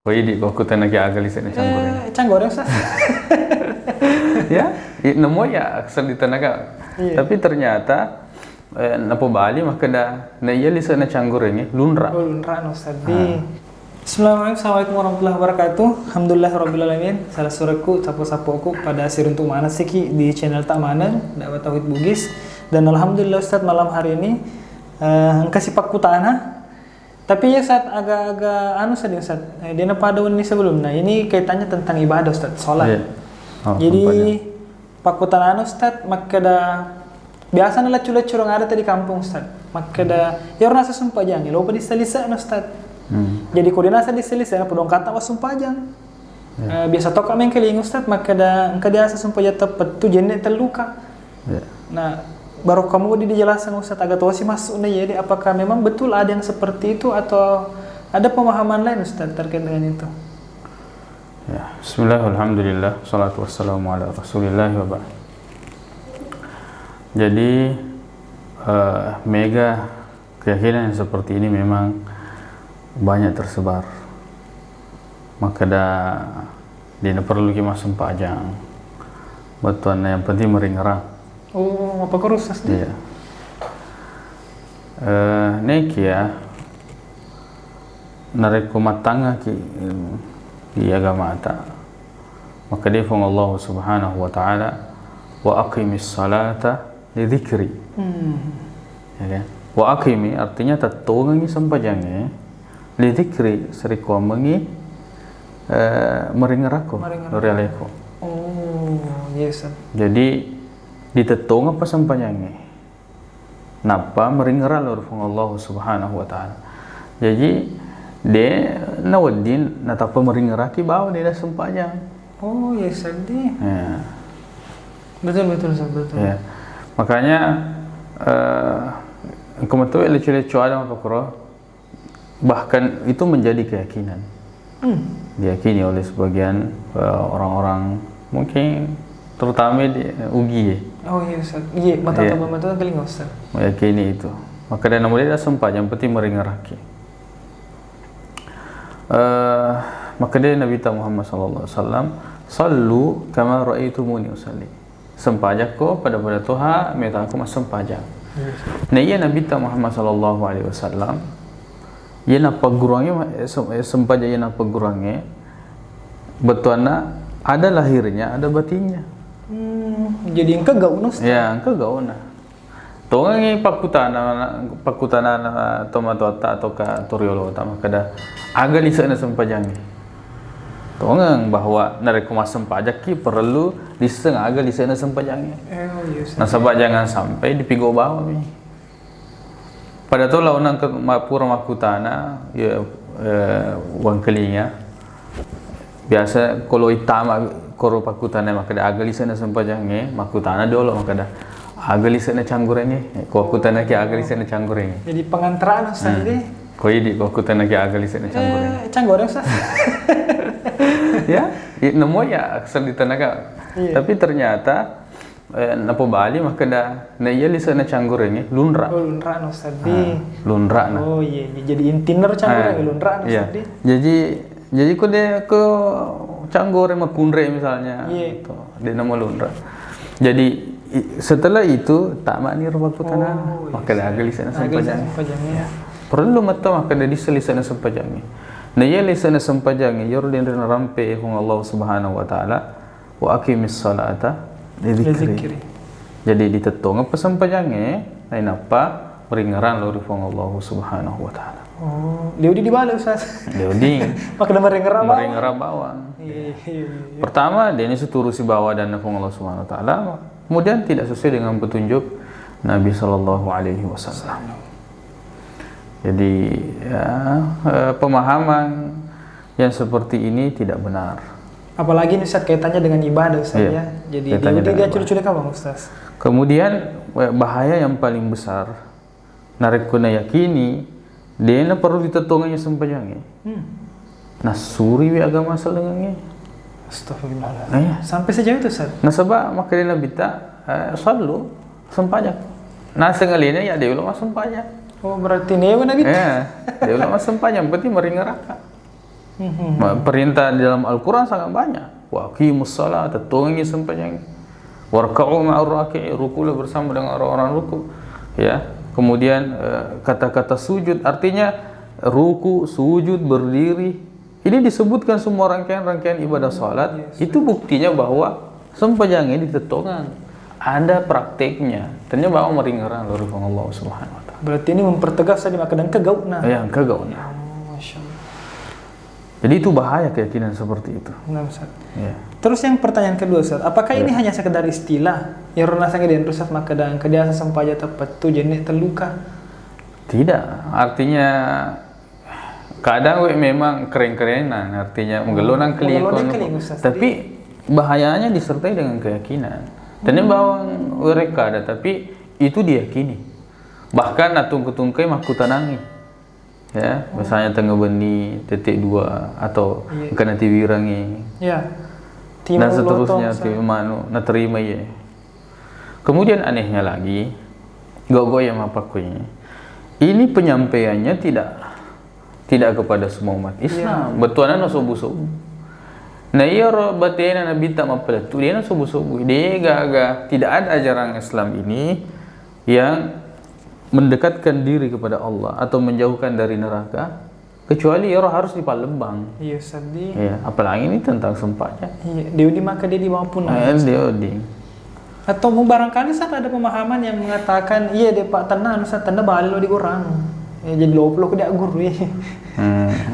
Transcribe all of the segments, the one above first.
Koi di kau kutan lagi agak lisan canggoreng. Canggoreng Ustaz. Ya, nemu ya aksar di tenaga. Iya. Tapi ternyata napo Bali maka dah na iya lisan canggoreng lunra. Oh, lunra Ustaz. Bismillahirrahmanirrahim. Assalamualaikum warahmatullahi wabarakatuh. Alhamdulillahirrabbilalamin. Salah suraku sapu-sapuku pada siruntuk mana siki di channel Tak Mana Dakwah Tauhid Bugis. Dan alhamdulillah Ustaz malam hari ini kasih paku tanah. Tapi ya Ustaz agak saja Ustaz. Dia pada ini sebelum. Nah, ini kaitannya tentang ibadah Ustaz, sholat. Iya. Oh, jadi paku tanah Ustaz maka dah biasa nala cule-curang ada tadi kampung Ustaz. Maka dah ya orang nasa sumpah jangan lupa diselisa Ustaz. Jadi koordinasi diselisa podong kata was sumpah jangan. Biasa toka main keling Ustaz maka dah engka dia asa sumpah jatuh tepat tu jende terluka. Nah, baru kamu dijelaskan Ustaz agak tua sih masuk nih. Jadi apakah memang betul ada yang seperti itu atau ada pemahaman lain Ustaz terkait dengan itu? Ya, bismillah, alhamdulillah, salatu wassalamu ala rasulillah wa ba'd. Jadi mega keyakinan yang seperti ini memang banyak tersebar. Maka dia perlu kita sempajang. Betul, yang penting meringerang. Oh, apa kurus Ustaz? Iya. Neki ya nareko matanga di agama ta. Maka dia firman Allah Subhanahu wa taala wa aqimis salata li dzikri. Ya kan? Wa aqimi artinya tatungangi sampajange li dzikri seriko mengi meringerako lorialeko. Oh, yes. Jadi ditetung apa sampainya napa meringeral firman Allah Subhanahu wa taala. Jadi dia nawadin natapa meringeraki bawa dia dah sempajang. Oh ya sedih. Ya. Betul betul. Ya. Makanya kemudian lecu-lecu ada apa kuro bahkan itu menjadi keyakinan. Diyakini oleh sebagian orang-orang mungkin terutama di UGI. Oh iya Ustaz. Iya, mata telinga Ustaz. Meyakini itu. Maka dan namun dia sempat yang penting meringeraki. Maka dia Nabi Muhammad sallallahu alaihi wasallam sallu kama raaitumuni usalli. Sempajak ko pada Tuhan minta aku mas sempajak. Nah iya Nabi Muhammad sallallahu alaihi wasallam ia napa gurangnya sempajak ia napa gurangnya betulna ada lahirnya ada batinnya. Jadi engkau gak unus? Ya, engkau gak unah. Tongangi pakutana tomato atau ka toriolo utama kada agak lisana sempajangi. Tongang bahwa narekumah sempajak ki perlu diseng agak lisana sempajangi. Oh yes. Nasabak jangan sampai dipigo bawa mi. Pada tu lah unang ke pura makutana ya uang kelinya. Biasa kalau hitam koro pakutana maka dah agak lisana sempajangi makutana dulu maka dah agak lisana canggurengnya ko pakutana ki agak lisana canggurengnya. Jadi pengantaraan Ustaz ini. Koi di ko pakutana ki agak lisana canggureng. Canggoreng Ustaz. Ya, nemu ya aksar di tenaga. Iya. Tapi ternyata napo Bali maka dah na iya lisana canggurengnya lunra. Oh, lunra Ustaz. Lunra na. Oh iya, jadi intiner canggoreng lunra Iya. Ustaz. Jadi kau dia ke canggoreng makundre misalnya, gitu. Dia nama lunra. Jadi setelah itu tak makni rumah kutana, maka dah agak lisana sempajangnya. Perlu mata maka dah diselisana sempajangnya. Nah ia lisana sempajangnya, yurdin rina rampe hong Allah Subhanahu wa taala wa aqimis salata lidzikri. Jadi ditetung apa sempajangnya, lain apa meringaran lori hong Allah Subhanahu wa taala. Oh, Leudi di bala Ustaz. Leudi. Maka meringerah bawang. Iya. Pertama dia ini seturusi bawah dan nafung Allah Subhanahu wa taala. Kemudian tidak sesuai dengan petunjuk Nabi sallallahu alaihi wasallam. Jadi pemahaman yang seperti ini tidak benar. Apalagi nih Ustaz kaitannya dengan ibadah Ustaz ya. Jadi dia curi-curi kamu Ustaz. Kemudian bahaya yang paling besar narekuna yakini dia perlu ditetungannya sempajangi. Nah suri agama selengangnya. Astagfirullah. Sampai sejauh itu Ustaz. Nah sebab maka dia Nabi sallu sempajak. Nah sengalina ya dia ulama sempajak. Oh berarti newa Nabi. Ya, dia ulama sempajak berarti meringeraka. Perintah di dalam Al-Quran sangat banyak. Wa aqimus shalah, tungi sembahyang. Warka'u ma'ar raki'in, rukulah bersama dengan orang-orang ruku. Ya. Kemudian kata-kata sujud, artinya ruku, sujud, berdiri. Ini disebutkan semua rangkaian-rangkaian ibadah salat. Itu buktinya bahwa sembahyang ini ditentukan. Ada prakteknya. Ternyata bahwa meringaran dari Allah Subhanahu wa taala. Berarti ini mempertegas tadi makadang kegauna. Ya, kegauna. Masya Allah. Jadi itu bahaya keyakinan seperti itu. Nah, Ustaz. Ya. Terus yang pertanyaan kedua, Ustaz, apakah ini hanya sekedar istilah? Yang rona sange den Ustaz makadang kediasa sampaja tepat tu jenis terluka. Tidak, artinya kadang memang keren-kerenan, artinya menggelonang keling. Tapi bahayanya disertai dengan keyakinan. Dan bahwa mereka ada, tapi itu diyakini. Bahkan atung ketungkai makutanangi. Ya, misalnya tengah beni titik 2 atau kena tiwirangi. Ya. Dan seterusnya manu na terima ya. Kemudian anehnya lagi, gogo yang mapakunya. Ini penyampaiannya tidak kepada semua umat Islam. Betuanan no subuh-subuh. Nah iya batena nabi tak mapalatu dia no subuh-subuh. Dia gaga tidak ada ajaran Islam ini yang mendekatkan diri kepada Allah atau menjauhkan dari neraka kecuali ya harus di Palembang. Iya, sedih. Ya, apalagi ini tentang sempatnya. Iya, Deudi maka dia dimaupun. Deudi. Atau barangkali saat ada pemahaman yang mengatakan iya deh Pak tenang saat tanda balik lo dikurang. Ya, jadi lo dia guru ya.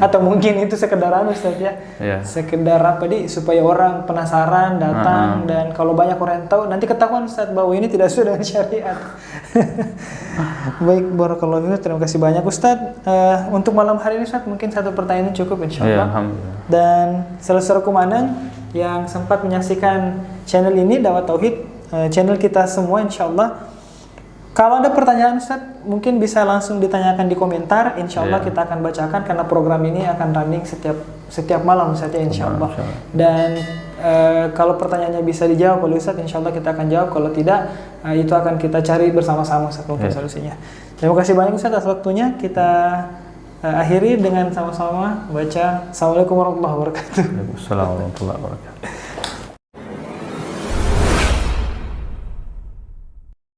Atau mungkin itu sekedar Ustaz ya. Sekedar apa supaya orang penasaran datang dan kalau banyak orang yang tahu nanti ketahuan Ustaz bahwa ini tidak sesuai dengan syariat. Baik, barakallahu fiik. Terima kasih banyak Ustaz. Untuk malam hari ini Ustaz mungkin satu pertanyaan cukup insyaallah. Dan saudara kumandan yang sempat menyaksikan channel ini Dakwah Tauhid, channel kita semua insyaallah. Kalau ada pertanyaan Ustaz, mungkin bisa langsung ditanyakan di komentar. Insya Allah kita akan bacakan karena program ini akan running setiap malam Ustaz ya Insya Allah. Dan kalau pertanyaannya bisa dijawab oleh Ustaz, Insya Allah kita akan jawab. Kalau tidak, itu akan kita cari bersama-sama Ustaz mungkin solusinya. Terima kasih banyak Ustaz atas waktunya. Kita akhiri dengan sama-sama baca Assalamualaikum warahmatullahi wabarakatuh. Waalaikumsalam warahmatullahi wabarakatuh.